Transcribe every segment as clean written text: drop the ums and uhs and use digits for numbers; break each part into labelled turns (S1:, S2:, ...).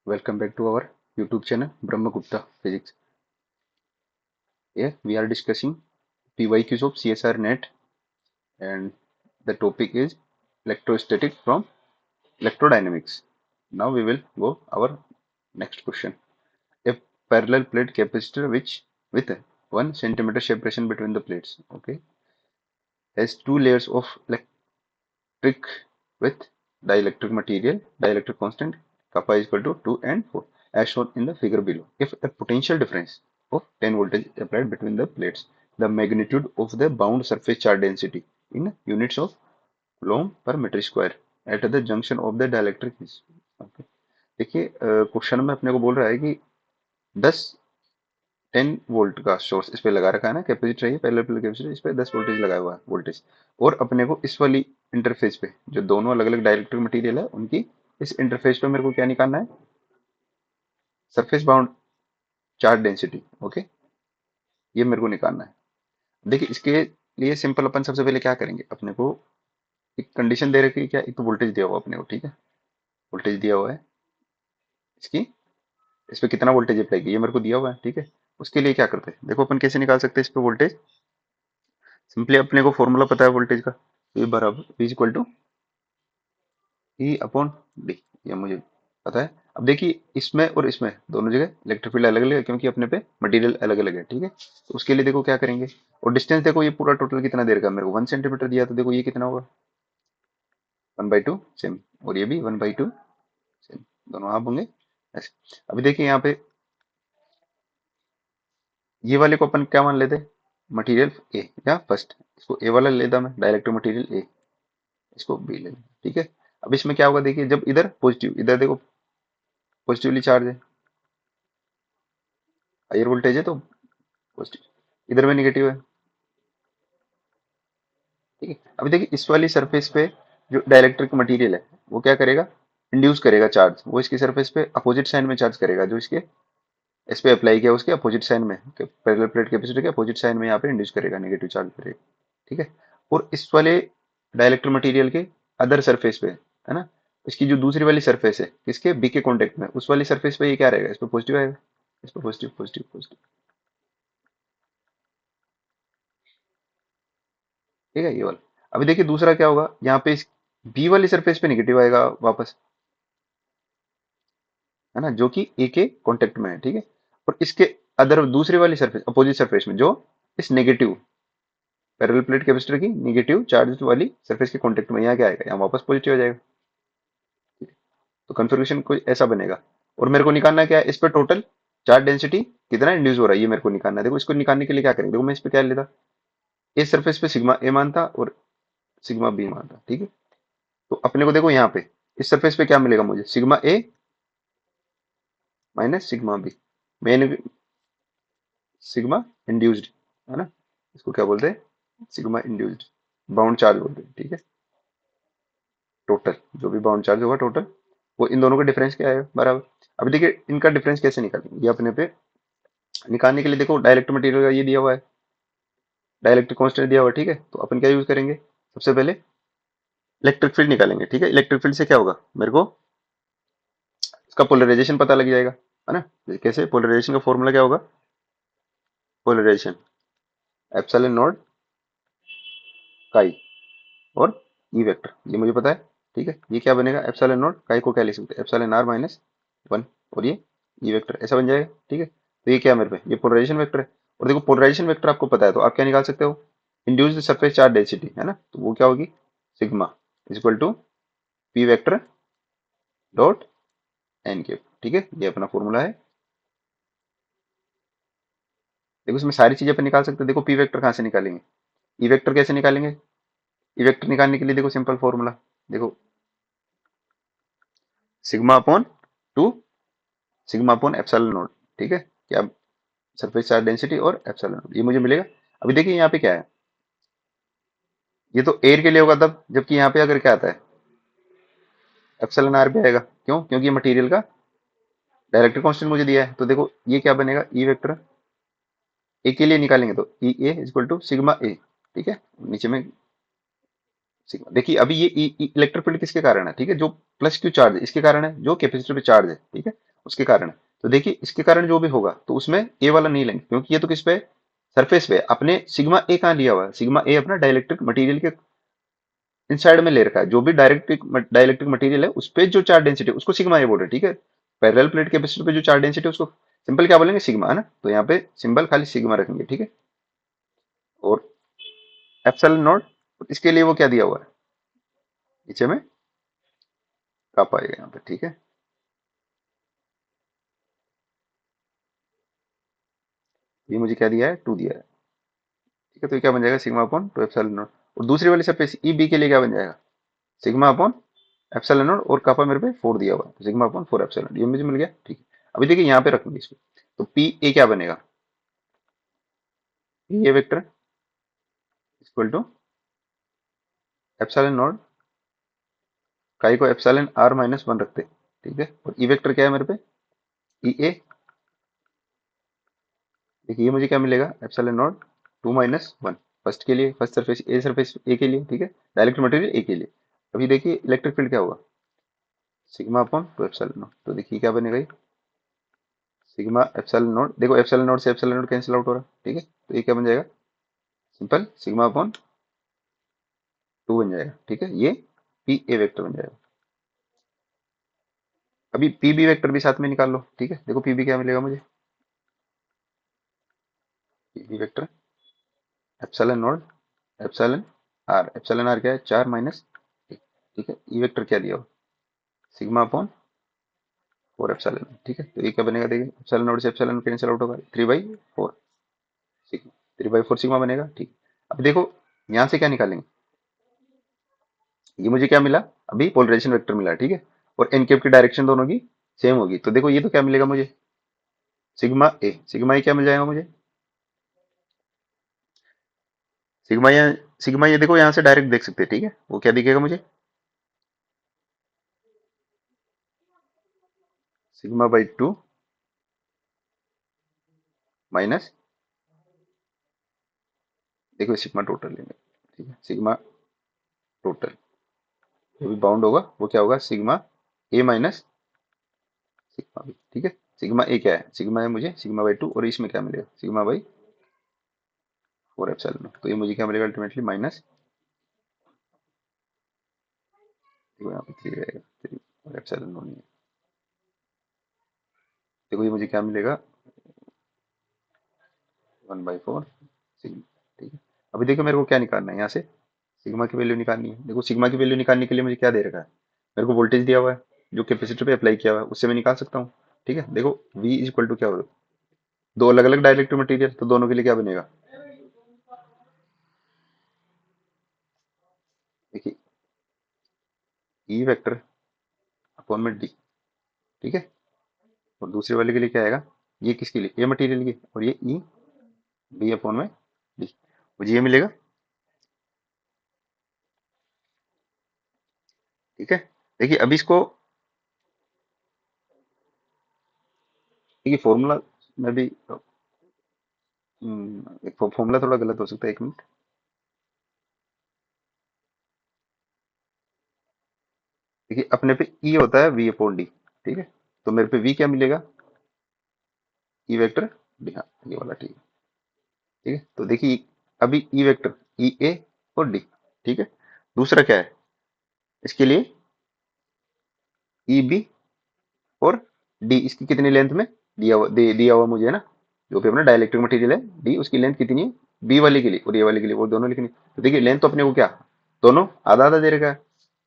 S1: Welcome back to our YouTube channel Brahmagupta Physics. Here we are discussing PYQs of CSR Net and the topic is electrostatic from electrodynamics. Now we will go our next question. A parallel plate capacitor which with 1 centimeter separation between the plates, okay, has two layers of electric with dielectric material, dielectric constant kappa is equal to 2 and 4 as shown in the figure below. If a potential difference of 10 voltage applied between the plates, the magnitude of the bound surface charge density in units of coulomb per meter square at the junction of the dielectric is, okay. देखिए question में अपने को बोल रहा है कि 10 10 volt का source इस पे लगा रखा है ना, कैपेसिटर है पैरेलल प्लेट कैपेसिटर, इस पे 10 वोल्टेज लगाया हुआ है वोल्टेज, और अपने को इस वाली इंटरफेस पे जो दोनों अलग अलग डाइलेक्ट्रिक मटेरियल है उनकी इस इंटरफेस पे मेरे को क्या निकालना है, surface bound charge density, okay, ये मेरे को निकालना है। देखिए इसके लिए सिंपल अपन सबसे पहले क्या करेंगे, अपने को एक कंडीशन दे रखी है, क्या एक तो वोल्टेज दिया हुआ अपने को, ठीक है, वोल्टेज दिया हुआ है, इसकी इस पे कितना वोल्टेज अप्लाई किया ये मेरे को दिया हुआ है, ठीक है। उसके लिए क्या करते हैं, देखो अपन कैसे निकाल सकते हैं इस पे वोल्टेज, सिंपली अपने को फॉर्मूला पता है वोल्टेज का, V बराबर V equal to E upon D, ये मुझे पता है। अब देखिए इसमें और इसमें दोनों जगह इलेक्ट्रिक फील्ड अलग अलग है क्योंकि अपने पे मटेरियल अलग अलग है, ठीक है। तो उसके लिए देखो क्या करेंगे, और डिस्टेंस देखो ये पूरा टोटल कितना देर का मेरे को 1 सेंटीमीटर दिया, तो देखो ये कितना होगा 1/2 सेम, और ये भी 1/2 सेम, दोनों आप होंगे ऐसे। अभी देखिए यहाँ पे ये वाले को अपन क्या मान लेते, मटेरियल ए या फर्स्ट, इसको ए वाला ले लेता मैं, डायरेक्ट मटेरियल ए, इसको बी ले लें, ठीक है। अब इसमें क्या होगा, देखिए जब इधर पॉजिटिव, इधर देखो पॉजिटिवली चार्ज है, हायर वोल्टेज है तो पॉजिटिव, इधर में निगेटिव है, ठीक है। अभी देखिए इस वाली सरफेस पे जो डाइलेक्ट्रिक मटेरियल है वो क्या करेगा, इंड्यूस करेगा चार्ज, वो इसकी सरफेस पे अपोजिट साइन में चार्ज करेगा, जो इसके इस पे अप्लाई किया उसके अपोजिट साइन में, पैरेलल प्लेट कैपेसिटर के अपोजिट साइन में यहाँ पे इंड्यूस करेगा, नेगेटिव चार्ज करेगा, ठीक है। और इस वाले डाइलेक्ट्रिक मटेरियल के अदर सरफेस पे है ना, इसकी जो दूसरी वाली सरफेस है किसके बी के कॉन्टेक्ट में, उस वाली सरफेस पे ये क्या रहेगा, इस पे पॉजिटिव आएगा, इस पे पॉजिटिव पॉजिटिव पॉजिटिव, ठीक है ये वाला। अभी देखिए दूसरा क्या होगा, यहाँ पे इस बी वाली सरफेस पे नेगेटिव आएगा वापस, है ना, जो कि ए के कॉन्टेक्ट में है, ठीक है। और इसके अदर दूसरी वाली सरफेस अपोजिट सरफेस में जो इस नेगेटिव पैरेलल प्लेट कैपेसिटर की नेगेटिव चार्ज वाली सरफेस के कॉन्टेक्ट में, यहाँ क्या आएगा, यहाँ वापस पॉजिटिव आ जाएगा, तो कन्फिग्रेशन कुछ ऐसा बनेगा। और मेरे को निकालना क्या है, इस पे टोटल चार्ज डेंसिटी कितना इंड्यूस हो रहा है ये मेरे को निकालना है। देखो इसको निकालने के लिए क्या करेंगे, देखो मैं इस पे क्या लेता, इस सरफेस पे सिग्मा ए मानता और सिग्मा बी मानता, ठीक है। तो अपने को देखो यहाँ पे इस सरफेस पे क्या मिलेगा मुझे, sigma A minus sigma B, मेन सिग्मा इंड्यूस्ड, है ना, इसको क्या बोलते हैं, सिग्मा इंड्यूस्ड बाउंड चार्ज बोलते हैं, ठीक है। टोटल जो भी बाउंड चार्ज होगा टोटल, वो इन दोनों का डिफरेंस क्या है बराबर। अभी देखिए इनका डिफरेंस कैसे निकालेंगे, ये अपने पे निकालने के लिए देखो डाइलेक्ट्रिक मटेरियल का ये दिया हुआ है, डाइलेक्ट्रिक कांस्टेंट दिया हुआ है, ठीक है। तो अपन क्या यूज करेंगे, सबसे पहले इलेक्ट्रिक फील्ड निकालेंगे, ठीक है। इलेक्ट्रिक फील्ड से क्या होगा, मेरे को इसका पोलराइजेशन पता लग जाएगा, है ना। कैसे, पोलराइजेशन का फॉर्मूला क्या होगा, पोलराइजेशन एप्सिलॉन नॉट काई और ई वेक्टर, ये मुझे पता है, ठीक है। ये क्या बनेगा, एप्सिलॉन नॉट काई को क्या लिख सकते हैं, एप्सिलॉन आर माइनस 1, और ये ई वेक्टर ऐसा बन जाएगा, ठीक है। तो ये क्या मेरे पे, ये पोलराइजेशन वेक्टर है। और देखो पोलराइजेशन वेक्टर आपको पता है तो आप क्या निकाल सकते हो, इंड्यूस्ड सरफेस चार्ज डेंसिटी, है ना, तो वो क्या होगी, sigma is equal to P vector dot N cap, ठीक है, ये अपना फॉर्मूला है। देखो इसमें सारी चीजें अपन निकाल सकते हैं। देखो पी वेक्टर कहाँ से निकालेंगे, ई वेक्टर कैसे निकालेंगे, ई वेक्टर निकालने के लिए देखो सिंपल फॉर्मूला, देखो sigma upon 2 sigma upon epsilon not, ठीक है, क्या सरफेस चार्ज डेंसिटी और एप्सिलॉन नॉट, ये मुझे मिलेगा। अभी देखिए यहाँ पे क्या है, ये तो एयर के लिए होगा तब, जबकि यहाँ पे अगर क्या आता है एप्सिलॉन आर भी आएगा, क्यों, क्योंकि ये मटेरियल का डायरेक्टर कांस्टेंट मुझे दिया है। तो देखो ये क्या बनेगा, ई वेक्टर ए के लिए निकालेंगे तो ई ए इक्वल टू सिग्मा ए, ठीक है, नीचे में सिग्मा। देखिए अभी ये इलेक्ट्रिक फील्ड किसके कारण है, ठीक है, जो प्लस क्यू चार्ज है इसके कारण है, जो कैपेसिटर पे चार्ज है, ठीक है। उसके कारण। तो देखिए इसके कारण जो भी होगा तो उसमें ए वाला नहीं लेंगे, क्योंकि ये तो किस पे, सरफेस पे। अपने सिग्मा ए कहाँ लिया हुआ है, सिग्मा ए अपना डाइलेक्ट्रिक मटेरियल के इनसाइड में ले रखा है। जो भी डाइलेक्ट्रिक मटेरियल है उस पे जो चार्ज डेंसिटी है उसको सिग्मा ए बोल रहे हैं, ठीक है। पैरेलल प्लेट कैपेसिटर पे जो चार्ज डेंसिटी है उसको सिंपल क्या बोलेंगे, सिग्मा, है ना। तो यहाँ पे सिंबल खाली सिग्मा रखेंगे, ठीक है। और एप्सिलॉन नॉट, इसके लिए वो क्या दिया हुआ है नीचे में, कप आएगा यहाँ पे, ठीक है। ये मुझे क्या दिया है, 2 दिया है, ठीक है। तो ये क्या बन जाएगा, सिग्मा अपॉन 2 एप्सिलॉन नॉट। और दूसरी वाली सरफेस ई बी के लिए क्या बन जाएगा, सिग्मा अपॉन एप्सिलॉन नॉट, और कपा मेरे पे 4 दिया हुआ है, तो सिग्मा अपॉन 4 एप्सिलॉन, ये मुझे मिल गया, ठीक है। अभी देखिए यहाँ पे रखेंगे इसको, तो पी ए क्या बनेगा, P A vector equal to epsilon naught, chi को एप्सिलॉन आर माइनस 1 रखते हैं, ठीक है। और ई वेक्टर क्या है मेरे पे, ई ए। देखिए ये मुझे क्या मिलेगा, एप्सिलॉन नॉट 2 माइनस 1, फर्स्ट के लिए, first surface A, surface A के लिए, ठीक है। डायरेक्ट मटेरियल ए के लिए। अभी देखिए इलेक्ट्रिक फील्ड क्या होगा, सिग्मा अपॉन 2 एप्सिलॉन नॉट। तो देखिए क्या बनेगा, सिग्मा एप्सिलॉन नॉट, देखो एप्सिलॉन नॉट से एप्सिलॉन नॉट कैंसिल आउट हो रहा है, ठीक है। तो ये क्या बन जाएगा, सिंपल सिग्मा अपॉन 2 बन जाएगा, ठीक है। ये पी ए वेक्टर बन जाएगा। अभी पी बी वेक्टर भी साथ में निकाल लो, ठीक है। देखो पी बी क्या मिलेगा मुझे, P B vector epsilon naught epsilon R, epsilon R क्या है, 4 माइनस, ठीक है। ई वेक्टर क्या दिया हो, सिग्मा अपॉन 4 एप्सिलॉन, ठीक है। तो ये क्या बनेगा, देखिए एप्सिलॉन नॉट से एप्सिलॉन कैंसिल आउट होगा, 3/4 सिग्मा, 3/4 सिग्मा बनेगा, ठीक। अब देखो यहाँ से क्या निकालेंगे, ये मुझे क्या मिला, अभी पोलराइजेशन वेक्टर मिला, ठीक है। और एन कैप की डायरेक्शन दोनों की सेम होगी, तो देखो ये तो क्या मिलेगा मुझे, सिग्मा ए क्या मिल जाएगा मुझे, सिग्मा ये देखो यहाँ से डायरेक्ट देख सकते हैं, ठीक है। वो क्या दिखेगा मुझे, सिग्मा/2 माइनस, देखो सिग्मा टोटल लेंगे, ठीक है। सिग्मा टोटल जो भी बाउंड होगा वो क्या होगा, sigma A minus sigma B, ठीक है। सिग्मा ए क्या है, सिग्मा है मुझे सिग्मा/2, और इसमें क्या मिलेगा, सिग्मा/4 एप्सिलॉन। तो ये मुझे क्या मिलेगा अल्टीमेटली माइनस, देखो यहाँ पे 3 रहेगा, 3 और एप्सिलॉन नहीं है। देखो ये मुझे क्या मिलेगा, 1/4 सिग्मा, ठीक है। अभी देखो मेरे को क्या निकालना है यहाँ से, सिग्मा की वैल्यू निकालनी है। देखो सिग्मा की वैल्यू निकालने के लिए मुझे क्या दे रखा है, मेरे को वोल्टेज दिया हुआ है जो कैपेसिटर पे अप्लाई किया हुआ है, उससे मैं निकाल सकता हूँ, ठीक है। देखो V इज इक्वल टू क्या होगा, दो अलग अलग डाइलेक्ट्रिक मटेरियल, तो दोनों के लिए क्या बनेगा, देखिए ई वेक्टर अपॉन में डी, ठीक है। और दूसरे वाले के लिए क्या आएगा, ये किसके लिए, ये मटेरियल की, और ये ई बी अपॉन में डी, मुझे ये मिलेगा, ठीक है। देखिए अभी इसको, देखिए फॉर्मूला में भी फॉर्मूला थोड़ा गलत हो सकता है, 1 मिनट। देखिए अपने पे ई होता है वी अपॉन डी, ठीक है। तो मेरे पे वी क्या मिलेगा, ई वेक्टर डी, हाँ ये वाला, ठीक है, ठीक है। तो देखिए अभी ई वेक्टर ई ए और डी, ठीक है। दूसरा क्या है, इसके लिए ई बी और डी, इसकी कितनी लेंथ में दिया हुआ मुझे, है ना। जो भी अपना डाइलेक्ट्रिक मटेरियल है डी, उसकी लेंथ कितनी है, बी वाले के लिए और ए वाले के लिए, वो दोनों लिखनी। तो देखिए लेंथ तो अपने को क्या, दोनों आधा आधा दे रखा है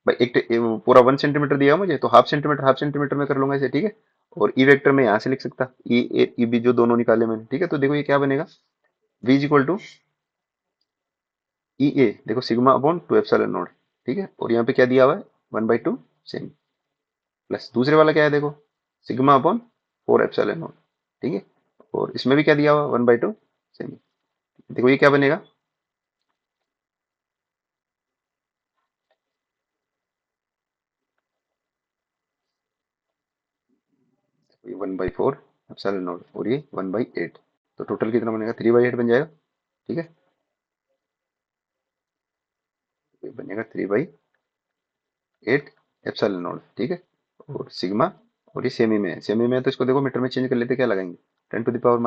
S1: भाई। वो पूरा 1 सेंटीमीटर दिया मुझे, तो हाफ सेंटीमीटर में कर लूंगा इसे, ठीक है। और ई वेक्टर में यहाँ से लिख सकता, ई ए ई बी जो दोनों निकाले मैंने, ठीक है। तो देखो ये क्या बनेगा, वी इज इक्वल टू ई ए, देखो सिग्मा अपॉन 2 एप्सिलॉन नॉट, ठीक है। और यहाँ पे क्या दिया हुआ है, 1/2 सेमी, प्लस दूसरे वाला क्या है, देखो सिग्मा अपॉन 4 एप्सिलॉन नॉट, ठीक है। और इसमें भी क्या दिया हुआ, 1/2 सेमी। देखो ये क्या बनेगा, ये 1/4 एप्सिलॉन नॉट, और ये 1/8, तो टोटल कितना बनेगा, 3/8 बन जाएगा, ठीक है। तो ये बनेगा 3/8 एप्सिलॉन नॉट, ठीक है। और सिग्मा और ये सेमी में है, सेमी में है तो इसको देखो मीटर में चेंज कर लेते, क्या लगाएंगे 10⁻⁻2,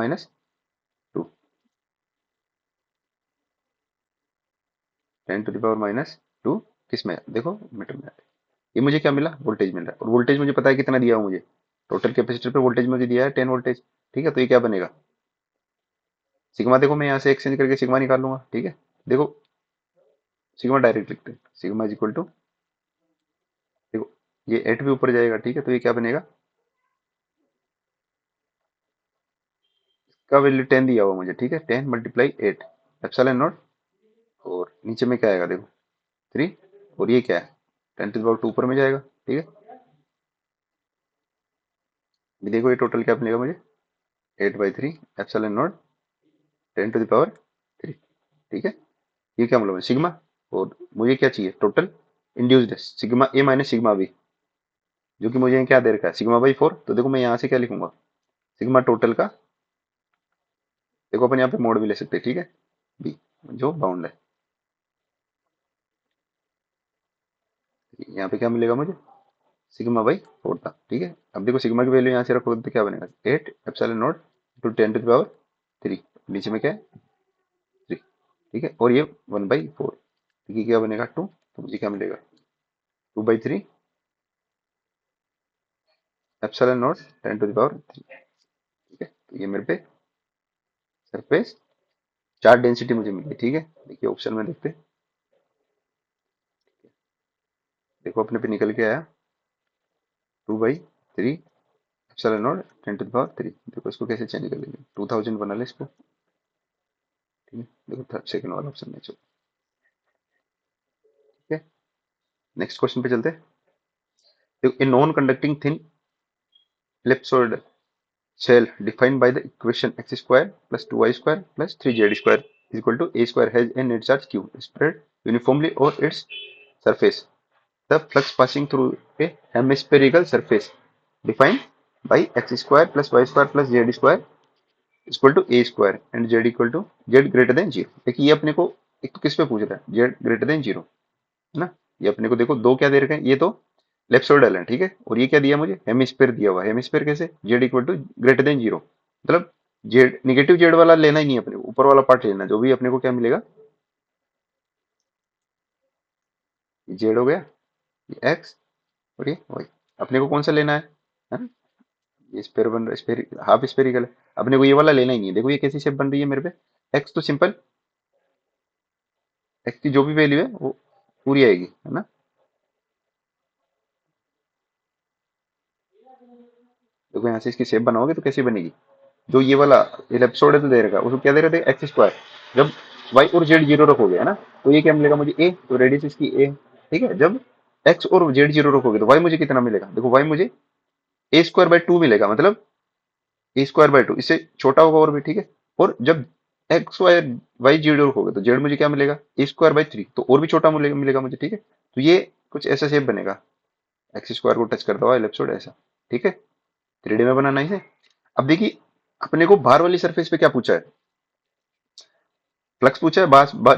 S1: 10⁻⁻2 किस में है? देखो मीटर में। ये मुझे क्या मिला? वोल्टेज मिल रहा है, और वोल्टेज मुझे पता है कितना दिया हुआ मुझे, टोटल कैपेसिटर पे वोल्टेज मुझे दिया है 10 वोल्टेज। ठीक है, तो ये क्या बनेगा सिग्मा, देखो मैं यहाँ से एक्सचेंज करके सिग्मा निकाल लूंगा। ठीक है, देखो सिग्मा डायरेक्ट लिखते हैं, सिग्मा इज इक्वल टू, देखो ये 8 भी ऊपर जाएगा। ठीक है, तो ये क्या बनेगा, का वैल्यू 10 दिया हुआ मुझे। ठीक है, 10 × 8 एप्सिलॉन नॉट, और नीचे में क्या आएगा देखो 3, और ये क्या है 10⁻² ऊपर में जाएगा। ठीक है, ये देखो ये टोटल क्या बनेगा मुझे 8/3 एप्सिलॉन नॉट 10⁻3। ठीक है, ये क्या मतलब है सिग्मा, और मुझे क्या चाहिए total induced sigma A minus sigma B, जो कि मुझे क्या दे रखा है सिग्मा/4। तो देखो मैं यहाँ से क्या लिखूंगा सिग्मा टोटल का, देखो अपन यहाँ पे मोड भी ले सकते हैं। ठीक है, बी जो बाउंड है, यहाँ पे क्या मिलेगा मुझे सिग्मा/4 था। ठीक है, अब देखो सिग्मा की वैल्यू यहाँ से रखो तो क्या बनेगा 8 एप्सिलॉन नॉट टू 10⁻3, नीचे में क्या है 3। ठीक है, और ये 1/4, ये क्या बनेगा 2, तो मुझे क्या मिलेगा 2/3 एप्सिलॉन नॉट 10⁻3। ठीक है, तो ये मेरे पे सरफेस चार्ज डेंसिटी मुझे मिली। ठीक है, देखिए ऑप्शन में देखते हैं, देखो अपने पे निकल के आया 2/3 एप्सिलॉन नॉट 10⁻3। देखो इसको कैसे चेंज कर लेंगे, 2000 बना ले इसको। ठीक है, देखो थर्ड सेकंड वाला ऑप्शन में चलो। ठीक है, नेक्स्ट क्वेश्चन पे चलते हैं। देखो a non conducting thin ellipsoid shell defined by the equation x square plus 2y square plus 3z square is equal to a square has a net charge q spread uniformly over its surface. The flux passing through a hemispherical surface defined by x square plus y square plus z square is equal to a square and z equal to z greater than 0। देखिए ये अपने को एक तो किस पे पूछ रहा है z greater than 0, है ना। ये अपने को देखो दो क्या दे रखे हैं, ये तो लेप्सोडल है। ठीक है, और ये क्या दिया मुझे हेमिस्फीयर दिया हुआ है। हेमिस्फीयर कैसे Z equal to greater than 0, मतलब जेड निगेटिव जेड वाला लेना ही नहीं, अपने को ऊपर वाला पार्ट लेना, जो भी अपने को क्या मिलेगा जेड हो गया, ये एक्स और ये वाई। अपने को कौन सा लेना है ना, ये स्पेयर बन रहा है, हाफ स्पेरिकल है, अपने को ये वाला लेना ही नहीं है। देखो ये कैसी शेप बन रही है मेरे पे, एक्स तो सिंपल, एक्स की जो भी वैल्यू है वो पूरी आएगी, है ना। देखो यहाँ से इसकी शेप बनाओगे तो कैसी बनेगी, जो ये वाला एलिप्सोइड दे रखा है उसको क्या दे रहे थे एक्स स्क्वायर, जब वाई और जेड जीरो रखोगे, है ना, तो ये क्या मिलेगा मुझे ए, तो रेडियस इसकी ए। ठीक है, जब एक्स और जेड जीरो रखोगे तो वाई मुझे कितना मिलेगा, देखो वाई मुझे a² / 2 मिलेगा, मतलब a² / 2, इससे छोटा होगा और भी। ठीक है, और जब एक्स वाई वाई जीरो रखोगे तो जेड मुझे क्या मिलेगा a²/3, तो और भी छोटा मिलेगा मुझे। ठीक है, तो ये कुछ ऐसा शेप बनेगा, एक्स स्क्वायर को टच करता हुआ एलिप्सोइड ऐसा। ठीक है, 3D में बनाना है इसे। अब देखिए अपने को बाहर वाली सरफेस पे क्या पूछा है, फ्लक्स पूछा है,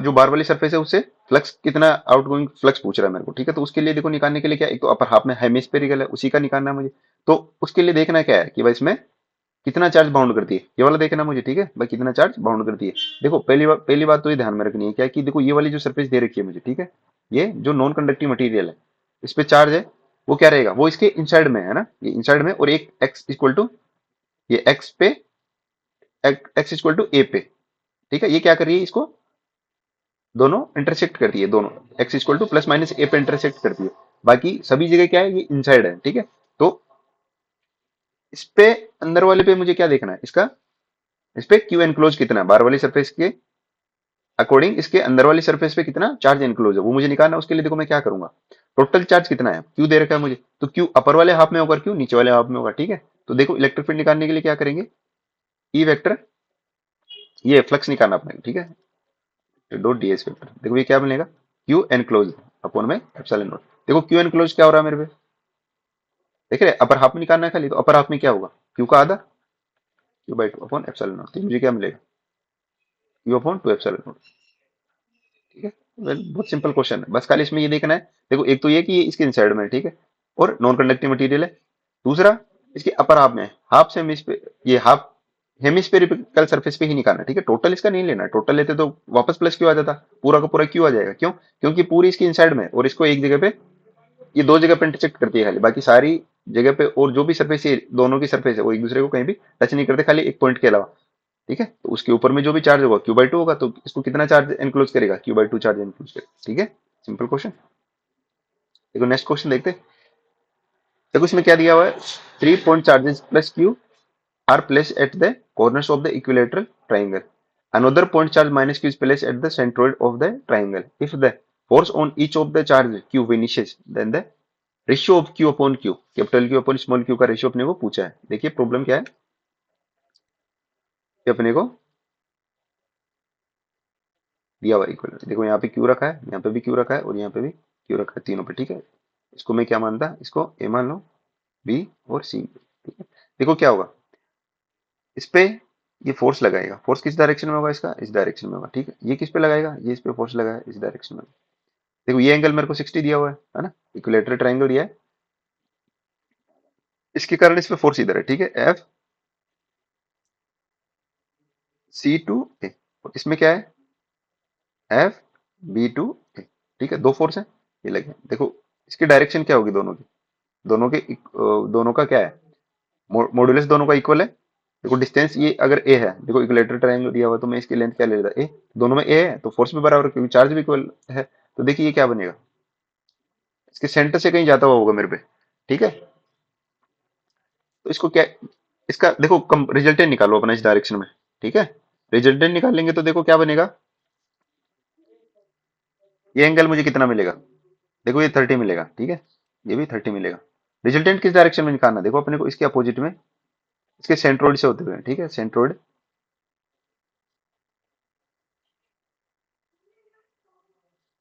S1: जो बाहर वाली सरफेस है उससे फ्लक्स कितना आउटगोइंग फ्लक्स पूछ रहा है मेरे को। ठीक है, तो उसके लिए देखो निकालने के लिए क्या, एक तो अपर हाफ में हेमिस्फेरिकल है उसी का निकालना है मुझे, तो उसके लिए देखना क्या है कि भाई इसमें कितना चार्ज बाउंड करती है, ये वाला देखना मुझे। ठीक है भाई, कितना चार्ज बाउंड करती है। देखो पहली बात तो ये ध्यान में रखनी है क्या कि देखो ये वाली जो सरफेस दे रखी है मुझे, ठीक है, ये जो नॉन कंडक्टिव मटेरियल है इस पे चार्ज है, वो क्या रहेगा, वो इसके इनसाइड में है ना, ये इनसाइड में, और एक एक्स इक्वल टू ये एक्स पे, एक्स इक्वल टू ए पे। ठीक है, ये क्या कर रही है, इसको दोनों इंटरसेक्ट करती है, दोनों X equal to plus minus A पे इंटरसेक्ट करती है। बाकी सभी जगह क्या है, ये इनसाइड है। ठीक है, तो इस पे अंदर वाले पे मुझे क्या देखना है, इसका इस पे क्यू एनक्लोज कितना है, बाहर वाली सरफेस के अकॉर्डिंग इसके अंदर वाली सरफेस पे कितना चार्ज एनक्लोज है वो मुझे निकालना है। उसके लिए देखो मैं क्या करूंगा, टोटल चार्ज कितना है क्यू दे रखा है मुझे, तो क्यू अपर वाले हाफ में होगा, क्यू नीचे वाले हाफ में होगा। ठीक है, तो देखो इलेक्ट्रिक फील्ड निकालने के लिए क्या करेंगे, ई वेक्टर, ये फ्लक्स निकालना अपने, ठीक है, डॉट डी एस वेक्टर। देखो ये क्या बनेगा क्यू एनक्लोज अपॉन में एप्सिलॉन नॉट। देखो क्यू एनक्लोज क्या हो रहा है मेरे पे, देख रहे अपर हाफ में निकालना है खाली, तो अपर हाफ में क्या होगा क्यू का आधा, क्यू/2 अपॉन एप्सिलॉन नॉट, तो मुझे क्या मिलेगा क्यू/2 एप्सिलॉन नॉट। ठीक है, बहुत सिंपल क्वेश्चन है, बस खाली इसमें ये देखना है। देखो एक तो ये कि ये इसके इनसाइड में है, ठीक है, और नॉन कंडक्टिव मटेरियल है। दूसरा इसके अपर हाफ में है, हाफ से ये हाफ हेमिस्फेरिकल सरफेस पे ही निकालना है, ठीक है। टोटल इसका नहीं लेना, टोटल लेते तो वापस प्लस क्यों आ जाता, पूरा का पूरा क्यों आ जाएगा, क्यों, क्योंकि पूरी इसकी इनसाइड में और इसको एक जगह पे, ये दो जगह पे इंटरसेक्ट करती है खाली, बाकी सारी जगह पे और जो भी सरफेस है दोनों की सरफेस है वो एक दूसरे को कहीं भी टच नहीं करते, खाली एक पॉइंट के अलावा, ठीक है। तो उसके ऊपर में जो भी चार्ज होगा Q/2 होगा, तो इसको कितना चार्ज एनक्लोज करेगा, Q/2 चार्ज एनक्लोज करेगा, ठीक है। Simple question. देखो नेक्स्ट क्वेश्चन देखते हैं। देखो इसमें क्या दिया हुआ है, 3 point charges plus Q are placed at the corners of the equilateral triangle. Another point charge minus Q is placed at the centroid of the triangle. If the force on each of the charge Q vanishes, then the ratio of Q upon Q, capital Q upon small Q का ratio अपने को पूछा है। देखिए problem क्या है कि अपने को दिया हुआ इक्वल, देखो यहाँ पे Q रखा है, यहाँ पे भी Q रखा है और यहाँ पे भी Q रखा है, तीनों पे, ठीक है। इसको मैं क्या मानता, इसको A मान लो, B और C, ठीक है। देखो क्या होगा, इस पे ये फोर्स लगाएगा, फोर्स किस डायरेक्शन में होगा, इसका इस डायरेक्शन में होगा, ठीक है। ये किस पे लगाएगा, ये इस पे फोर्स लगाएगा इस डायरेक्शन में। देखो ये एंगल मेरे को 60 दिया हुआ है ना, इक्विलेटरल ट्रायंगल दिया है, इसके कारण इस पे फोर्स इधर है, ठीक है, F C to A, और इसमें क्या है, F B to A, ठीक है। दो फोर्स है ये लगे, देखो इसकी डायरेक्शन क्या होगी, दोनों के दोनों का क्या है, मॉडुलस दोनों का इक्वल है। देखो डिस्टेंस ये अगर ए है, देखो इक्विलेटरल ट्रायंगल दिया हुआ है, तो मैं इसकी लेंथ क्या ले लेता, ए, दोनों में ए है तो फोर्स भी बराबर है, क्योंकि चार्ज भी इक्वल है। तो देखिए ये क्या बनेगा, इसके सेंटर से कहीं जाता हुआ होगा मेरे पे, ठीक है। तो इसको क्या, इसका देखो कम रिजल्टेंट निकालो अपना इस डायरेक्शन में, ठीक है। रिजल्टेंट निकालेंगे तो देखो क्या बनेगा, ये एंगल मुझे कितना मिलेगा, देखो ये 30 मिलेगा, ठीक है, ये भी 30 मिलेगा। रिजल्टेंट किस डायरेक्शन में निकालना, देखो अपने को इसके अपोजिट में, इसके सेंट्रोइड से होते हुए, ठीक है, सेंट्रोइड,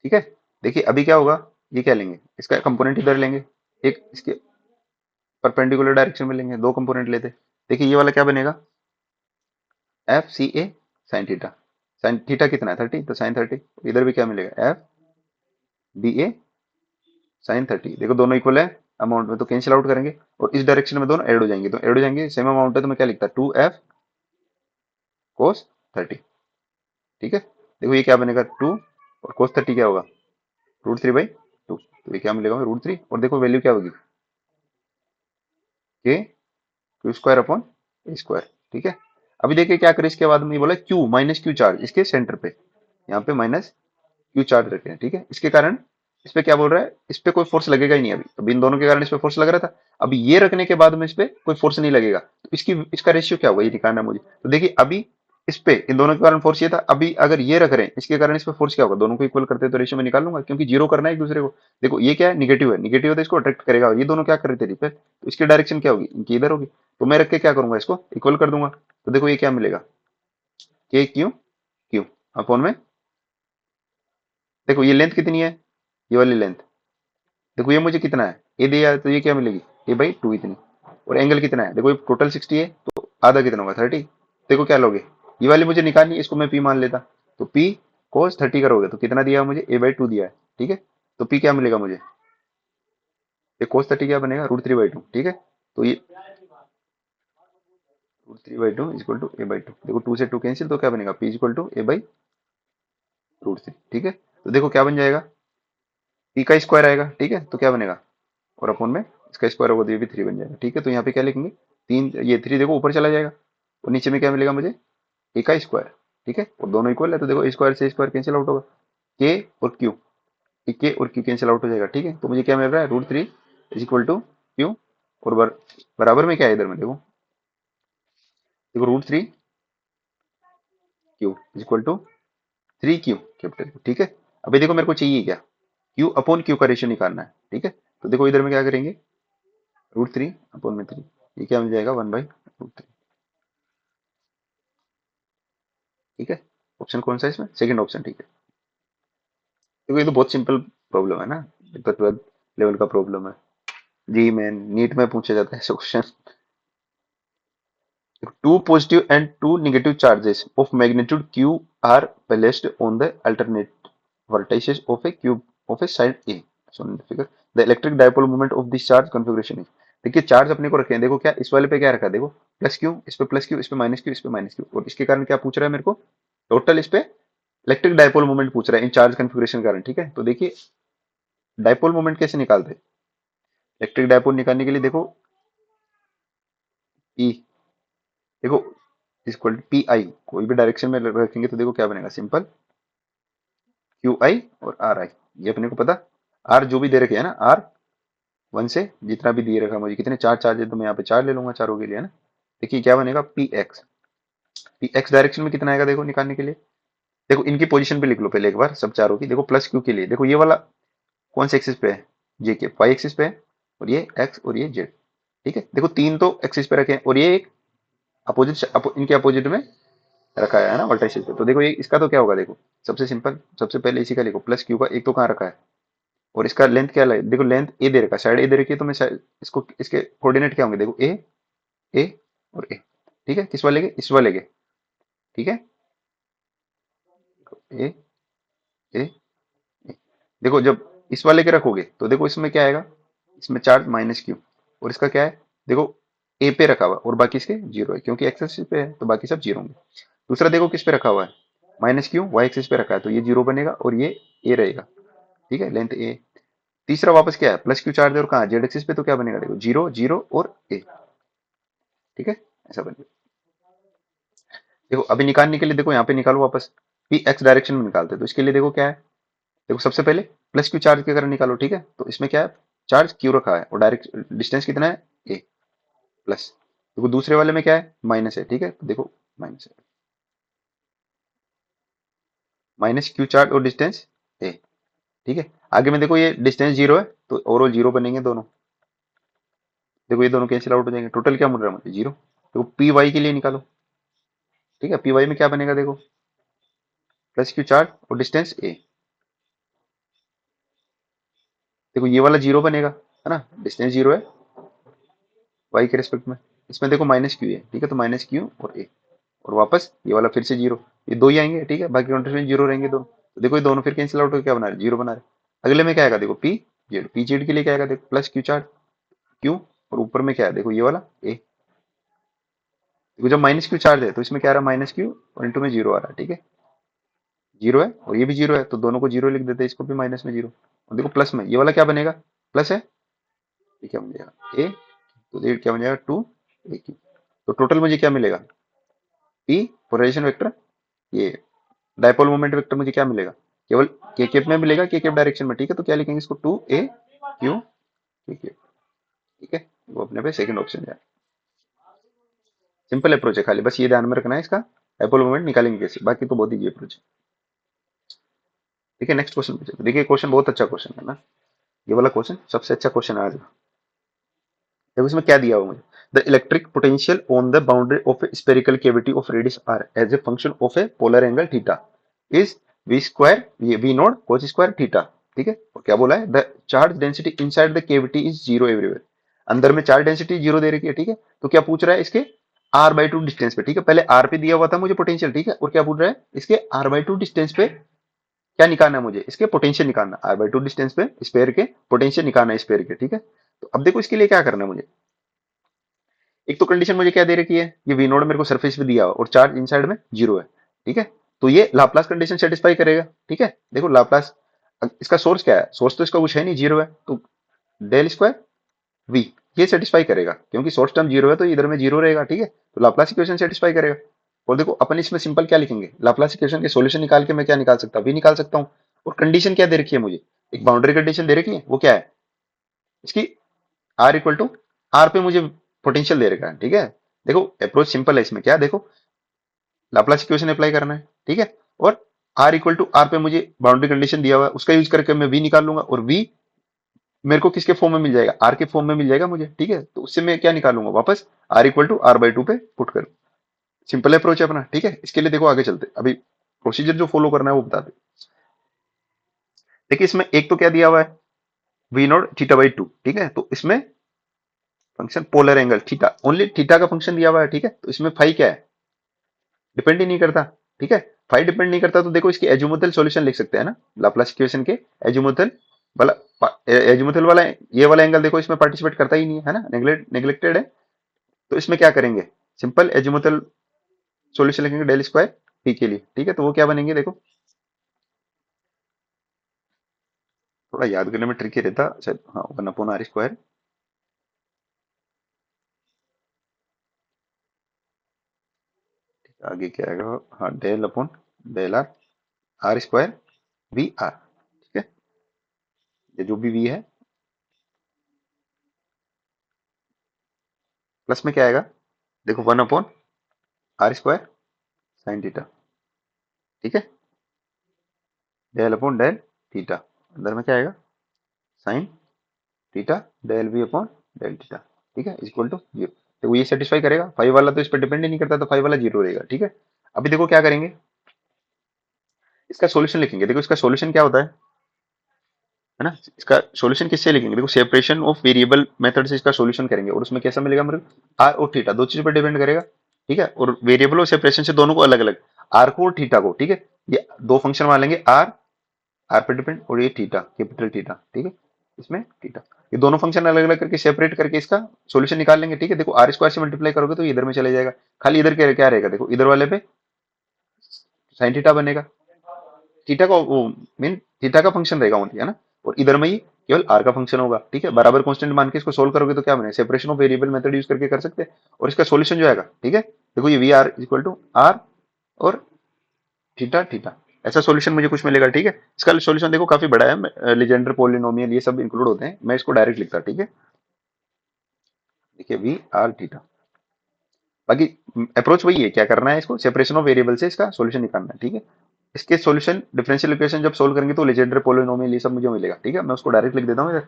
S1: ठीक है। देखिए अभी क्या होगा, ये क्या लेंगे, इसका कंपोनेंट इधर लेंगे, एक इसके परपेंडिकुलर डायरेक्शन में लेंगे, दो कंपोनेंट लेते। देखिए ये वाला क्या बनेगा, F C A sine theta कितना है 30, तो साइन 30, इधर भी क्या मिलेगा, F B A साइन 30, देखो दोनों इक्वल है अमाउंट में, तो कैंसिल आउट करेंगे और इस डायरेक्शन में दोनों ऐड हो जाएंगे, तो ऐड हो जाएंगे, सेम अमाउंट है, तो मैं क्या लिखता 2F cos 30, ठीक है। देखो ये क्या बनेगा 2 और cos 30 क्या होगा, √3/2, तो ये क्या मिलेगा √3, और देखो वैल्यू क्या होगी, के Q² अपॉन A², ठीक है। अभी देखिए क्या करें, इसके बाद में ये बोला Q माइनस Q चार्ज इसके सेंटर पे, यहाँ पे माइनस Q चार्ज रखे हैं, ठीक है। इसके कारण इस पे क्या बोल रहा है, इस पे कोई फोर्स लगेगा ही नहीं, अभी इन दोनों के कारण इस पे फोर्स लग रहा था, अभी ये रखने के बाद में इस पे कोई फोर्स नहीं लगेगा, तो इसका रेशियो क्या होगा ये निकालना है मुझे। तो देखिए अभी इस पे इन दोनों के कारण फोर्स ये था, अभी अगर ये रख रहे हैं इसके कारण इस पे फोर्स क्या होगा, दोनों को इक्वल करते हैं तो रेशियो में निकाल लूंगा, क्योंकि जीरो करना है एक दूसरे को। देखो ये क्या है, निगेटिव है, निगेटिव है तो इसको अट्रैक्ट करेगा, और ये दोनों क्या कर रहे थे रिपेल, तो इसकी डायरेक्शन क्या होगी, इनकी इधर होगी, तो मैं रख के क्या करूंगा, इसको इक्वल कर दूंगा। तो देखो ये क्या मिलेगा, K Q अपॉन में, देखो ये लेंथ कितनी है, ये वाली लेंथ, देखो ये मुझे कितना है, ए दिया है तो ये क्या मिलेगी, A/2 इतनी, और एंगल कितना है, देखो ये टोटल 60 है तो आधा कितना होगा 30, देखो क्या लोगे, ये वाली मुझे निकालनी है, इसको मैं P मान लेता, तो P cos 30 करोगे तो कितना दिया है मुझे, A/2 दिया है, ठीक है। तो P क्या मिलेगा मुझे, ये cos 30 क्या बनेगा √3/2, ठीक है। तो ये √3/2 इक्वल टू A/2, देखो 2 से 2 कैंसिल, तो क्या बनेगा P इक्वल टू A/√3, ठीक है। तो देखो क्या बन जाएगा, P का स्क्वायर आएगा, ठीक है, तो क्या बनेगा, और अपॉन में इसका स्क्वायर होगा तो ये भी 3 बन जाएगा, ठीक है। तो यहाँ पे क्या लिखेंगे, तीन, ये 3 देखो ऊपर चला जाएगा, और नीचे में क्या मिलेगा मुझे, ए का स्क्वायर, ठीक है, और दोनों इक्वल है तो देखो स्क्वायर से स्क्वायर कैंसिल आउट होगा, के और क्यू, के और क्यू कैंसिल आउट हो जाएगा, ठीक है। तो मुझे क्या मिल रहा है, √3 इज इक्वल टू क्यू, और बराबर में क्या है इधर में, देखो देखो √3 Q is equal to 3Q capital Q, ठीक है। अभी देखो मेरे को चाहिए क्या, Q अपॉन Q का रेशियो निकालना है, ठीक है। तो देखो इधर में क्या करेंगे, √3 अपॉन में 3, ये क्या मिल जाएगा 1/√3, ठीक है। ऑप्शन कौन सा है इसमें, सेकंड ऑप्शन, ठीक है। देखो ये तो बहुत सिंपल प्रॉब्लम है ना, ये तो 12th लेवल का प्रॉब्लम है, जी मैन नीट में पूछा जाता है ऐसे question. Two positive and two negative charges of magnitude q are placed on the alternate vertices of a cube of a side A. Shown in the figure. The electric dipole moment of this charge configuration is. देखिए charge अपने को रखे हैं, देखो क्या इस वाले पे क्या रखा है, देखो प्लस क्यू, इस पे प्लस क्यू, इस पे माइनस क्यू, इस पे माइनस क्यू, और इसके कारण क्या पूछ रहा है मेरे को, टोटल इस पे इलेक्ट्रिक डायपोल मोमेंट पूछ रहा है इन चार्ज कन्फिग्रेशन के कारण। ठीक है, तो देखिए डायपोल मोमेंट कैसे निकालते हैं, इलेक्ट्रिक डायपोल निकालने के लिए देखो ई, देखो इक्वल पी आई, कोई भी डायरेक्शन में रखेंगे तो देखो क्या बनेगा, सिंपल क्यू आई और आर आई, ये अपने को पता। आर जो भी दे रखे है ना, आर वन से जितना भी दिए रखा मुझे, कितने चार चार्ज है तो मैं यहाँ पे चार ले लूंगा चारों के लिए, है ना। देखिए क्या बनेगा, P x, P x direction में कितना आएगा देखो निकालने के लिए, देखो इनकी पोजीशन पे लिख लो पहले एक बार सब चारों की। देखो प्लस क्यू के लिए देखो ये वाला कौन से एक्सिस पे है, जे के वाई एक्सिस पे है, और ये एक्स और ये जेड। ठीक है, देखो तीन तो एक्सिस पे रखे हैं और ये एक अपोजिट इनके अपोजिट में रखा है ना वर्टाइसिस पे। तो देखो ये इसका तो क्या होगा, देखो सबसे सिंपल, सबसे पहले इसी का लिखो, प्लस क्यू का एक तो कहाँ रखा है, और इसका लेंथ क्या है, देखो लेंथ ए दे रखा है, साइड ए दे रखी है, तो मैं इसको इसके कोऑर्डिनेट क्या होंगे, देखो ए और ए। ठीक है, किस वाले के, इस वाले के। ठीक है, ए ए ए। देखो जब इस वाले के रखोगे तो देखो इसमें क्या आएगा, इसमें चार्ज माइनस क्यू, और इसका क्या है, देखो ए पे रखा हुआ और बाकी इसके जीरो है, क्योंकि एक्स एक्सिस पे है तो बाकी सब जीरो होंगे। दूसरा देखो किस पे रखा हुआ है, माइनस क्यू वाई एक्सिस पे रखा है, तो ये जीरो बनेगा और ये ए रहेगा। ठीक है, लेंथ ए। तीसरा वापस क्या है, प्लस क्यू चार्ज है और कहाँ जेड एक्सिस पे, तो क्या बनेगा देखो जीरो जीरो और ए। ठीक है, ऐसा बनेगा। देखो अभी निकालने के लिए देखो यहाँ पे निकालो वापस, पी एक्स डायरेक्शन में निकालते हैं, तो इसके लिए देखो क्या है, देखो सबसे पहले प्लस क्यू चार्ज के कारण निकालो। ठीक है, तो इसमें क्या है, चार्ज क्यू रखा है और डायरेक्ट डिस्टेंस कितना है ए प्लस, देखो दूसरे वाले में क्या है माइनस है। ठीक है, तो देखो माइनस है, माइनस क्यू चार्ज और डिस्टेंस ए। ठीक है, आगे में देखो ये डिस्टेंस जीरो है तो ओवरऑल जीरो बनेंगे दोनों, देखो ये दोनों कैंसिल आउट हो जाएंगे, टोटल क्या मिल रहा है मुझे, जीरो। देखो पी वाई के लिए निकालो। ठीक है, पी वाई में क्या बनेगा देखो, प्लस क्यू चार्ज और डिस्टेंस ए, देखो ये वाला जीरो बनेगा, है ना, डिस्टेंस जीरो है वाई के रिस्पेक्ट में। इसमें देखो माइनस क्यू है, ठीक है, तो माइनस क्यू और ए, और वापस ये वाला फिर से जीरो, ये दो ही आएंगे। ठीक है, बाकी काउंटर्स में जीरो रहेंगे दोनों, तो देखो ये दोनों फिर कैंसिल आउट होकर क्या बना रहे, जीरो बना रहे। अगले में क्या आएगा देखो पी जेड, पी जेड के लिए क्या आएगा देखो, प्लस क्यू चार्ज क्यू, और ऊपर में क्या है देखो ये वाला ए। देखो जब माइनस क्यू चार्ज है तो इसमें क्या आ रहा है, माइनस क्यू और इंटू में जीरो आ रहा है। ठीक है, जीरो है और ये भी जीरो है, तो दोनों को जीरो लिख देते हैं, इसको भी माइनस में जीरो, और देखो प्लस में ये वाला क्या बनेगा, प्लस है, ये क्या बन जाएगा ए, तो ये क्या बन जाएगा टू ए क्यू। तो टोटल मुझे क्या मिलेगा, पी पोलराइजेशन वेक्टर, ये डायपोल मोमेंट वेक्टर मुझे क्या मिलेगा, केवल के केप में मिलेगा, के केप डायरेक्शन में। ठीक है, तो क्या लिखेंगे इसको, टू ए क्यू के केप। ठीक है, वो अपने पे सेकंड ऑप्शन है। सिंपल अप्रोच है, खाली बस ये ध्यान में रखना है इसका, डायपोल मोमेंट निकालेंगे कैसे, बाकी तो बहुत इजी अप्रोच है। ठीक है, नेक्स्ट क्वेश्चन पूछे, देखिए क्वेश्चन बहुत अच्छा क्वेश्चन है ना, ये वाला क्वेश्चन सबसे अच्छा क्वेश्चन है आज का। देखो इसमें क्या दिया हुआ मुझे, the electric potential on the boundary of a spherical cavity of radius R as a function of a polar angle theta is V square, ये V naught cos square theta. ठीक है, और क्या बोला है, the charge density inside the cavity is zero everywhere, अंदर में charge density zero दे रखी है। ठीक है, तो क्या पूछ रहा है इसके आर बाई टू डिस्टेंस पे। ठीक है, पहले आर पे दिया हुआ था मुझे पोटेंशियल। ठीक है, और क्या पूछ रहा है इसके आर बाई टू डिस्टेंस पे क्या निकालना है मुझे, इसके पोटेंशियल निकालना, आर बाई टू डिस्टेंस पे स्पेयर के पोटेंशियल निकालना है स्पेयर के। ठीक है, तो अब देखो इसके लिए क्या करना है मुझे, एक तो कंडीशन मुझे क्या दे रखी है, ये वी नोड मेरे को सरफेस पे दिया हुआ और चार्ज इनसाइड में जीरो है। ठीक है, तो ये लाप्लास कंडीशन सेटिस्फाई करेगा। ठीक है, देखो लाप्लास, इसका सोर्स क्या है, सोर्स तो इसका कुछ है नहीं, जीरो है, तो डेल स्क्वायर वी ये सेटिस्फाई करेगा, क्योंकि सोर्स टर्म जीरो है तो इधर में जीरो रहेगा। ठीक है, तो लाप्लास इक्वेशन सेटिस्फाई करेगा। और देखो अपन इसमें सिंपल क्या लिखेंगे, लाप्लास इक्वेशन के सॉल्यूशन निकाल के मैं क्या निकाल सकता हूँ, वी निकाल सकता हूँ। और कंडीशन क्या दे रखी है मुझे, एक बाउंड्री कंडीशन दे रखी है, वो क्या है इसकी, आर इक्वल टू आर पे मुझे पोटेंशियल दे रखा है। ठीक है, देखो अप्रोच सिंपल है, इसमें क्या देखो लाप्लास इक्वेशन अप्लाई करना है। ठीक है, और आर इक्वल टू आर पे मुझे बाउंड्री कंडीशन दिया हुआ है, उसका यूज करके मैं वी निकाल लूंगा, और वी मेरे को किसके फॉर्म में मिल जाएगा, आर के फॉर्म में मिल जाएगा मुझे। ठीक है, तो उससे मैं क्या निकालूंगा वापस, R equal to R by two पे पुट करूँ। सिंपल अप्रोच है अपना। ठीक है, इसके लिए देखो आगे चलते, अभी प्रोसीजर जो फॉलो करना है वो बता दे। देखिए इसमें एक तो क्या दिया हुआ है, V naught theta by two. ठीक है, तो इसमें function polar angle theta, only theta का फंक्शन दिया हुआ है। ठीक है, तो इसमें फाई क्या है, डिपेंड ही नहीं करता। ठीक है, फाई डिपेंड नहीं करता, तो देखो इसकी एजुमुथल सॉल्यूशन लिख सकते हैं ना, लाप्लास इक्वेशन के एजुमुथल वाला एजिमुथल वाला, ये वाला एंगल देखो इसमें पार्टिसिपेट करता ही नहीं है ना, नेग्लेक्टेड है। तो इसमें क्या करेंगे, सिंपल एजिमुथल सॉल्यूशन लिखेंगे डेल स्क्वायर पी के लिए, ठीक है। तो वो क्या बनेंगे देखो, थोड़ा याद करने में ट्रिकी रहता, अच्छा हाँ, 1/r²। आगे क्या आएगा, हाँ del upon del R, R square V R, ठीक है। ये जो भी वी है, प्लस में क्या आएगा देखो, 1/r² साइन थीटा, ठीक है। डेल अपॉन डेल थीटा, अंदर में क्या आएगा sine theta del V upon del theta, ठीक है, इक्वल टू 0। तो ये सेटिस्फाई करेगा, फाइव वाला तो इस पर डिपेंड ही नहीं करता, तो फाइव वाला 0 रहेगा, ठीक है। अभी देखो क्या करेंगे, इसका सॉल्यूशन लिखेंगे। देखो इसका सॉल्यूशन क्या होता है ना, इसका सॉल्यूशन किससे लिखेंगे, देखो सेपरेशन ऑफ वेरिएबल मेथड से इसका सॉल्यूशन करेंगे, और उसमें कैसा मिलेगा मेरे को, आर और थीटा, दो चीज पर डिपेंड करेगा, ठीक है। और वेरिएबल और सेपरेशन से दोनों को अलग अलग, आर को और थीटा को, ठीक है। ये दो फंक्शन मान लेंगे, आर, आर पे डिपेंड, और ये थीटा, कैपिटल थीटा, ठीक है। इसमें थीटा, ये दोनों फंक्शन अलग अलग करके सेपरेट करके इसका सॉल्यूशन निकाल लेंगे, ठीक है। देखो आर स्क्वायर से मल्टीप्लाई करोगे तो इधर में चले जाएगा, खाली इधर क्या क्या रहेगा, देखो इधर वाले पे साइन थीटा बनेगा, थीटा का वो मीन थीटा का फंक्शन रहेगा ओनली, है ना। और इधर में ही केवल आर का फंक्शन होगा, ठीक है। बराबर कांस्टेंट मान के इसको सोल्व करोगे तो क्या बनेगा, separation of variable method use करके कर सकते हैं, और इसका सॉल्यूशन जो आएगा, ठीक है। देखो ये V R equal to R और थीटा थीटा, ऐसा सॉल्यूशन मुझे कुछ मिलेगा, ठीक है। इसका सॉल्यूशन देखो काफी बड़ा है, लेजेंडर पॉलिनोमियल ये सब इंक्लूड होते हैं, मैं इसको डायरेक्ट लिखता, ठीक है। देखिए वी आर थीटा, बाकी अप्रोच वही है, क्या करना है, इसको सेपरेशन ऑफ वेरिएबल से इसका सॉल्यूशन निकालना है, ठीक है। इसके सॉल्यूशन डिफरेंशियल इक्वेशन जब सोल्व करेंगे तो लेजेंडर पॉलिनोमियल ये सब मुझे मिलेगा, ठीक है। मैं उसको डायरेक्ट लिख देता हूँ इधर,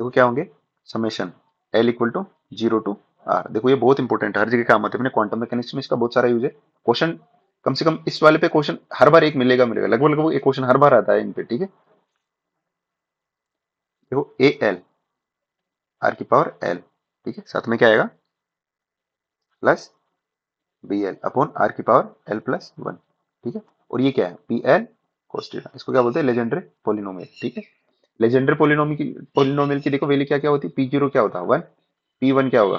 S1: देखो क्या होंगे, summation L equal to 0 to r। देखो ये बहुत इंपॉर्टेंट है, हर जगह काम आता है, अपने क्वांटम मैकेनिक्स में इसका बहुत सारा यूज है। क्वेश्चन कम से कम इस वाले पे क्वेश्चन हर बार एक मिलेगा मिलेगा, लगभग लगभग एक क्वेश्चन हर बार आता है इन पे, ठीक है। देखो ए एल आर की पावर एल, ठीक है, साथ में क्या आएगा plus B L upon R की पावर एल प्लस वन, ठीक है। और ये क्या है पी एल कोस थीटा, इसको क्या बोलते हैं लेजेंडर पोलिनोमियल, ठीक है। लेजेंडर पोलिनोमियल की देखो वैल्यू क्या क्या होती है, पी जीरो क्या होता है 1, पी वन क्या होगा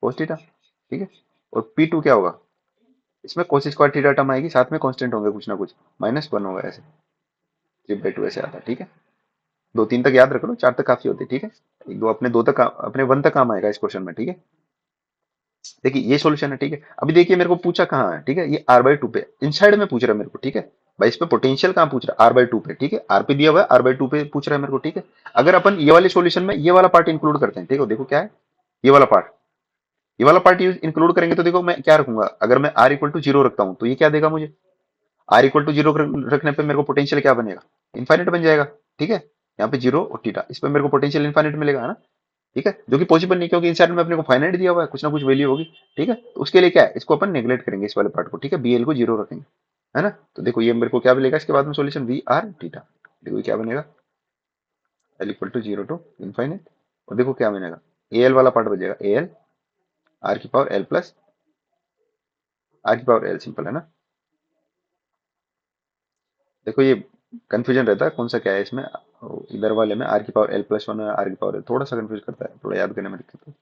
S1: कोस थीटा, ठीक है। और पी टू क्या होगा, इसमें कोस स्क्वायर थीटा टर्म आएगी, साथ में कांस्टेंट होंगे कुछ ना कुछ, -1 होगा, ऐसे 3/2 ऐसे आता है, ठीक है। दो तीन तक याद रख लो, चार तक काफी होती है, ठीक है। एक दो अपने दो तक अपने वन तक काम आएगा इस क्वेश्चन में, ठीक है। देखिए ये सॉल्यूशन है, ठीक है। अभी देखिए मेरे को पूछा कहाँ है, ठीक है, ये r/2 पे इनसाइड में पूछ रहा है मेरे को, ठीक है। भाई इस पे पोटेंशियल कहाँ पूछ रहा है, r/2 पे, ठीक है। r पे दिया हुआ है, r/2 पे पूछ रहा है मेरे को, ठीक है। अगर अपन ये वाले सॉल्यूशन में ये वाला पार्ट इंक्लूड करते हैं, ठीक है, देखो क्या है ये वाला पार्ट, ये वाला पार्ट यूज इंक्लूड करेंगे तो देखो मैं क्या रखूंगा, अगर मैं r इक्वल टू जीरो रखता हूं तो ये क्या देगा मुझे, r इक्वल टू जीरो रखने पे मेरे को पोटेंशियल क्या बनेगा, इन्फाइनेट बन जाएगा, ठीक है। यहाँ पे जीरो और थीटा, इस पे मेरे को पोटेंशियल इन्फाइनेट मिलेगा, है ना, ठीक है। जो कि पॉसिबल नहीं, क्योंकि इनसाइड में अपने को फाइनाइट दिया हुआ है, कुछ ना कुछ वैल्यू होगी, ठीक है। तो उसके लिए क्या है, इसको अपन नेग्लेक्ट करेंगे इस वाले पार्ट को, ठीक है, bl को जीरो रखेंगे, है ना। तो देखो ये मेरे को क्या मिलेगा इसके बाद में सॉल्यूशन वी आर थीटा, देखो ये क्या बनेगा L equal to zero to infinite, और देखो क्या बनेगा ए एल वाला पार्ट बचेगा, ए एल आर की पावर एल प्लस आर की पावर एल, सिंपल है ना। देखो ये कंफ्यूजन रहता है कौन सा क्या है इसमें, इधर वाले में आर की power L plus one, R की पावर एल थोड़ा सा कंफ्यूज करता है, थोड़ा याद करने में दिक्कत है,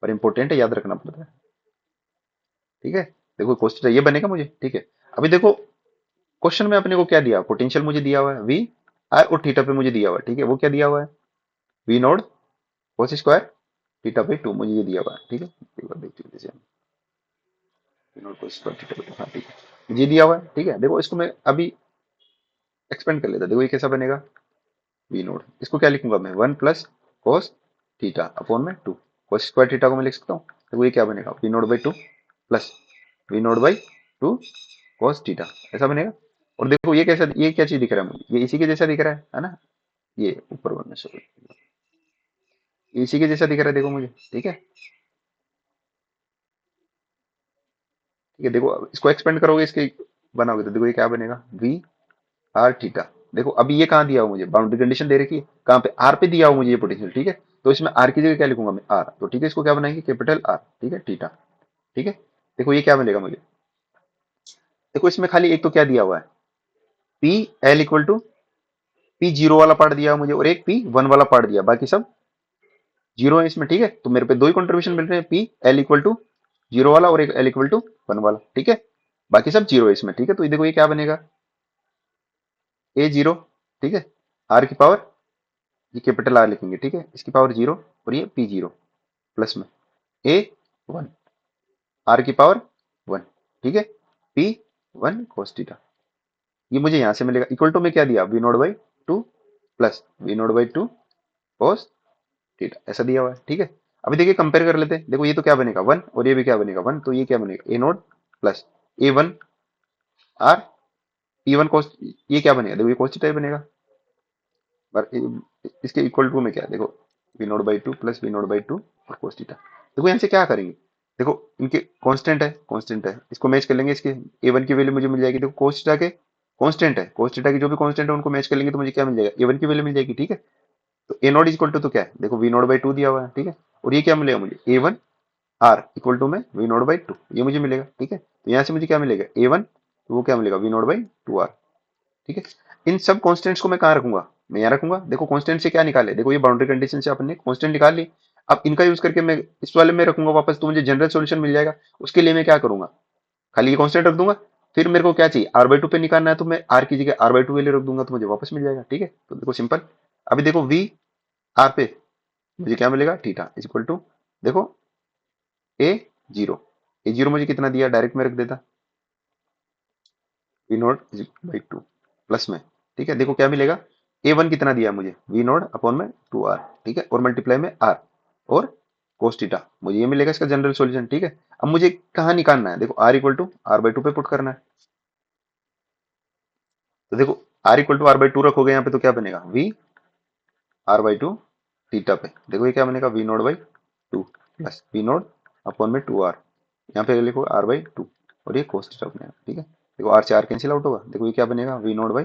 S1: पर इंपॉर्टेंट है, याद रखना पड़ता है, ठीक है। देखो क्वेश्चन ये बनेगा मुझे, ठीक है। अभी देखो क्वेश्चन में अपने को क्या दिया, पोटेंशियल मुझे दिया हुआ है वी आर और थीटा पे मुझे दिया हुआ है, ठीक है। वो क्या दिया हुआ है V naught cos square theta पे 2 मुझे ये दिया हुआ है, ठीक है। एक बार देखते हैं जैसे V naught cos square theta पे 2, हाँ ठीक है, ये दिया हुआ है, ठीक है। देखो इसको मैं अभी एक्सपेंड कर लेता, देखो ये कैसा बनेगा वी नोड, इसको क्या लिखूंगा मैं 1 प्लस कोस थीटा अपॉन में 2, कोस स्क्वायर थीटा को मैं लिख सकता हूँ, तो ये क्या बनेगा V naught by 2 plus V naught by 2 cos theta, ऐसा बनेगा। और देखो ये कैसा, ये क्या चीज दिख रहा है मुझे, ये इसी के जैसा दिख रहा है ना, ये ऊपर बनना सॉरी, ये इसी के जैसा दिख रहा है देखो मुझे, ठीक है, ठीक है। देखो इसको एक्सपेंड करोगे, इसके बनाओगे तो देखो ये क्या बनेगा वी आर थीटा। देखो अभी ये कहाँ दिया हुआ मुझे, बाउंड्री कंडीशन दे रखी है कहाँ पे, आर पे दिया हुआ मुझे ये पोटेंशियल, ठीक है। तो इसमें आर की जगह क्या लिखूंगा मैं आर, तो ठीक है, इसको क्या बनाएंगे कैपिटल आर, ठीक है थीटा, ठीक है। देखो ये क्या मिलेगा मुझे, देखो इसमें खाली एक तो क्या दिया हुआ है P L equal to P zero वाला पार्ट दिया मुझे और एक पी वन वाला पार्ट दिया, बाकी सब जीरो है इसमें, ठीक है। तो मेरे पे दो ही कंट्रीब्यूशन मिल रहे हैं, P L equal to zero वाला और एक एल इक्वल टू वन वाला, ठीक है। बाकी सब जीरो है इसमें, ठीक है। तो ये देखो ये क्या बनेगा, ए जीरो, ठीक है, आर की पावर, ये कैपिटल आर लिखेंगे, ठीक है, इसकी पावर जीरो, और ये पी जीरो प्लस में ए वन, आर की पावर वन, ठीक है, पी वन कोस थीटा। ये मुझे यहां से मिलेगा, इक्वल टू में क्या दिया, V naught by two plus V naught by two cos theta, ऐसा दिया हुआ है, ठीक है। अभी देखिए कंपेयर कर लेते हैं, देखो ये तो क्या बनेगा वन, और ये भी क्या बनेगा वन, तो ये क्या बनेगा A naught plus A one R P one cos, ये क्या बनेगा, देखो ये कोस थीटा ही बनेगा। पर इसके इक्वल टू में क्या है, देखो V naught by two plus V naught by two और कोस थीटा। देखो यहाँ से क्या करेंगे, देखो इनके कांस्टेंट है, कांस्टेंट है, इसको मैच कर लेंगे, इसके ए वन की वैल्यू मुझे मिल जाएगी, देखो कोस थीटा के कांस्टेंट है, कोस थीटा की जो भी कांस्टेंट है उनको मैच कर लेंगे तो मुझे क्या मिल जाएगा, ए वन की वैल्यू मिल जाएगी, ठीक है। तो ए नॉट इक्वल टू तो क्या है, देखो वी नॉट बाई टू दिया हुआ है, ठीक है, और ये क्या मिलेगा मुझे ए वन आर इक्वल टू में वी नॉट बाई टू, ये मुझे मिलेगा, ठीक है। तो यहाँ से मुझे क्या मिलेगा ए वन, तो वो क्या मिलेगा V naught by two R, ठीक है। इन सब कॉन्स्टेंट्स को मैं कहाँ रखूंगा, मैं यहाँ रखूंगा। देखो कॉन्स्टेंट से क्या निकाले, देखो ये बाउंड्री कंडीशन से अपने कॉन्स्टेंट निकाल ली, अब इनका यूज करके मैं इस वाले में रखूंगा वापस, तो मुझे जनरल सॉल्यूशन मिल जाएगा। उसके लिए मैं क्या करूंगा, खाली ये कॉन्स्टेंट रख दूंगा, फिर मेरे को क्या चाहिए आर बाई टू पे निकालना है, तो मैं आर की जगह आर बाई टू वैल्यू रख दूंगा, तो मुझे वापस मिल जाएगा, ठीक है। तो देखो सिंपल, अभी देखो वी आर पे मुझे क्या मिलेगा, थीटा इज इक्वल टू, देखो ए जीरो, ए जीरो मुझे कितना दिया, डायरेक्ट में रख देता V naught by two plus में, ठीक है। देखो क्या मिलेगा, ए वन कितना दिया मुझे, वी नोट अपॉन में टू आर, ठीक है, और मल्टीप्लाई में आर और कोस थीटा, मुझे ये मिलेगा इसका जनरल सॉल्यूशन, ठीक है। अब मुझे कहाँ निकालना है, देखो R equal to R by two पे पुट करना है, तो देखो R equal to R by two रखोगे यहाँ पे तो क्या बनेगा, V R by two theta पे, देखो ये क्या बनेगा V naught by two plus V naught upon में टू आर, यहाँ पे लिखो आर बाई टू और ये कोस थीटा बनेगा, ठीक है। देखो आर से आर कैंसिल आउट होगा, देखो ये क्या बनेगा V naught by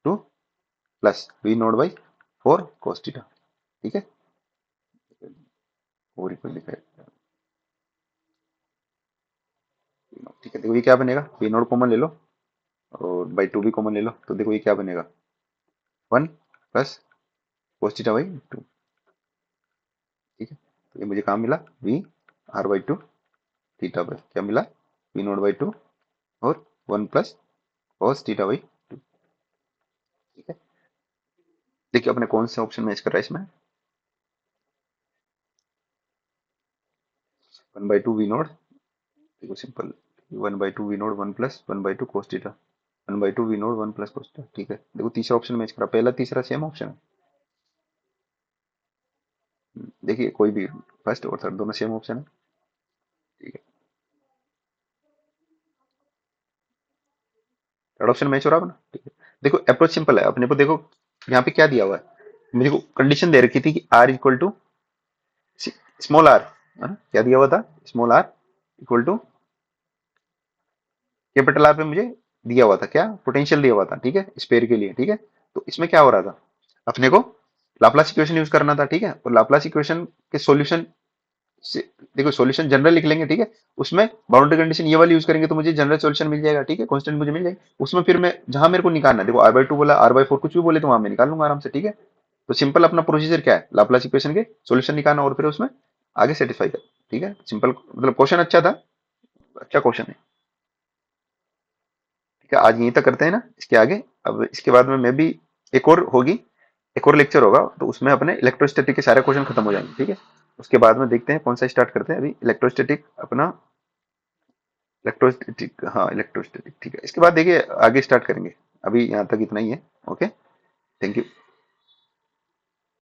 S1: two plus V naught by four cos theta, ठीक है। और इक्वल लिखा है, ठीक है। देखो ये क्या बनेगा, वी नोट कॉमन ले लो और बाई टू भी कॉमन ले लो, तो देखो ये क्या बनेगा one plus cos theta by two, ठीक है। तो ये मुझे कहाँ मिला, V R by two theta by क्या मिला, वी नोट बाई टू और one plus cos theta by two, ठीक है। देखिए अपने कौन सा ऑप्शन मैच कर रहा है इसमें, one by two V naught, देखो simple, one by two V naught one plus one by two cos theta, one by two V naught one plus cos theta, ठीक है। देखो तीसरा ऑप्शन मैच करा, पहला तीसरा सेम ऑप्शन है, देखिए कोई भी फर्स्ट और थर्ड दोनों सेम ऑप्शन है, ठीक है। थर्ड ऑप्शन मैच हो रहा है ना, ठीक है। देखो अप्रोच सिंपल है, अपने को देखो यहाँ पे क्या दिया हुआ है, मुझे को कंडीशन दे रखी थी कि R equal to small R, है ना, क्या दिया हुआ था, small R equal to capital R पे मुझे दिया हुआ था क्या, पोटेंशियल दिया हुआ था, ठीक है, स्पेयर के लिए, ठीक है। तो इसमें क्या हो रहा था, अपने को लाप्लास इक्वेशन यूज करना था, ठीक है, और लाप्लास इक्वेशन के सॉल्यूशन से, देखो सॉल्यूशन जनरल लिख लेंगे, ठीक है, उसमें बाउंड्री कंडीशन ये वाली यूज करेंगे तो मुझे जनरल सॉल्यूशन मिल जाएगा, ठीक है, कांस्टेंट मुझे मिल जाएगी उसमें, फिर मैं जहां मेरे को निकालना है, देखो आर बाई टू बोला आर बाई फोर कुछ भी बोले तो वहां मैं निकाल लूंगा आराम से, ठीक है। तो सिंपल अपना प्रोसीजर क्या है, लाप्लास इक्वेशन के सॉल्यूशन निकालना और फिर उसमें आगे सेटिस्फाई कर, ठीक है, सिंपल, मतलब क्वेश्चन अच्छा था, अच्छा क्वेश्चन है, ठीक है। आज यहीं तक करते हैं ना, इसके आगे अब इसके बाद में मैं भी एक और होगी, एक और लेक्चर होगा, तो उसमें अपने इलेक्ट्रोस्टैटिक के सारे क्वेश्चन खत्म हो जाएंगे, ठीक है। उसके बाद में देखते हैं कौन सा स्टार्ट करते हैं, अभी इलेक्ट्रोस्टैटिक अपना, इलेक्ट्रोस्टैटिक, हाँ इलेक्ट्रोस्टैटिक, ठीक है। इसके बाद देखिए आगे स्टार्ट करेंगे, अभी यहाँ तक इतना ही है, ओके, थैंक यू।